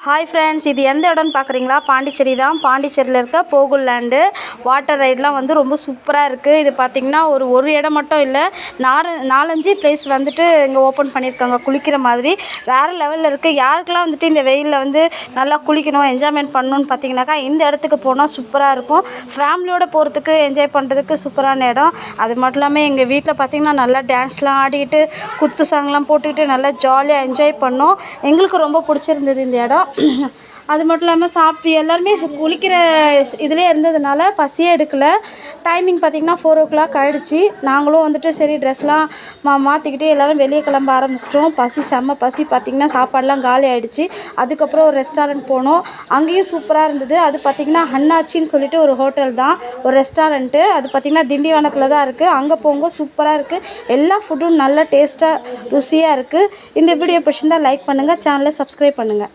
Hi friends, இது எந்த இடம்னு பார்க்குறீங்களா? பாண்டிச்சேரி தான். பாண்டிச்சேரியில் இருக்க போகுல் லேண்டு வாட்டர் ரைட்லாம் வந்து ரொம்ப சூப்பராக இருக்குது. இது பார்த்திங்கன்னா ஒரு இடம் மட்டும் இல்லை, 4-5 ப்ளேஸ் வந்துட்டு இங்கே ஓப்பன் பண்ணியிருக்காங்க குளிக்கிற மாதிரி. வேறு லெவலில் இருக்குது. யாருக்கெல்லாம் வந்துட்டு இந்த வெயிலில் வந்து நல்லா குளிக்கணும், என்ஜாய்மெண்ட் பண்ணணுன்னு பார்த்தீங்கன்னாக்கா இந்த இடத்துக்கு போனால் சூப்பராக இருக்கும். ஃபேமிலியோடு போகிறதுக்கு, என்ஜாய் பண்ணுறதுக்கு சூப்பரான இடம். அது மட்டும் இல்லாமல் எங்கள் வீட்டில் பார்த்திங்கன்னா நல்லா டான்ஸ்லாம் ஆடிக்கிட்டு, குத்து சாங்லாம் போட்டுக்கிட்டு நல்லா ஜாலியாக என்ஜாய் பண்ணோம். எங்களுக்கு ரொம்ப பிடிச்சிருந்தது இந்த இடம். அது மட்டும் இல்லாமல் சாப்பிட்டு எல்லாருமே குளிக்கிற இதிலே இருந்ததுனால பசியே எடுக்கலை. டைமிங் பார்த்திங்கன்னா 4 o'clock ஆகிடுச்சி. நாங்களும் வந்துட்டு சரி ட்ரெஸ்லாம் மாற்றிக்கிட்டு எல்லோரும் வெளியே கிளம்ப ஆரம்பிச்சிட்டோம். செம்ம பசி பார்த்திங்கன்னா சாப்பாடெலாம் காலி ஆகிடுச்சி. அதுக்கப்புறம் ஒரு ரெஸ்டாரண்ட் போனோம். அங்கேயும் சூப்பராக இருந்தது. அது பார்த்திங்கன்னா அண்ணாச்சின்னு சொல்லிட்டு ஒரு ஹோட்டல் தான், ஒரு ரெஸ்டாரண்ட்டு. அது பார்த்திங்கன்னா திண்டிவனத்தில் தான் இருக்குது. அங்கே போங்க, சூப்பராக இருக்குது. எல்லா ஃபுட்டும் நல்ல டேஸ்ட்டாக ருசியாக இருக்குது. இந்த வீடியோ பிடிச்சிருந்தால் லைக் பண்ணுங்கள், சேனலை சப்ஸ்கிரைப் பண்ணுங்கள்.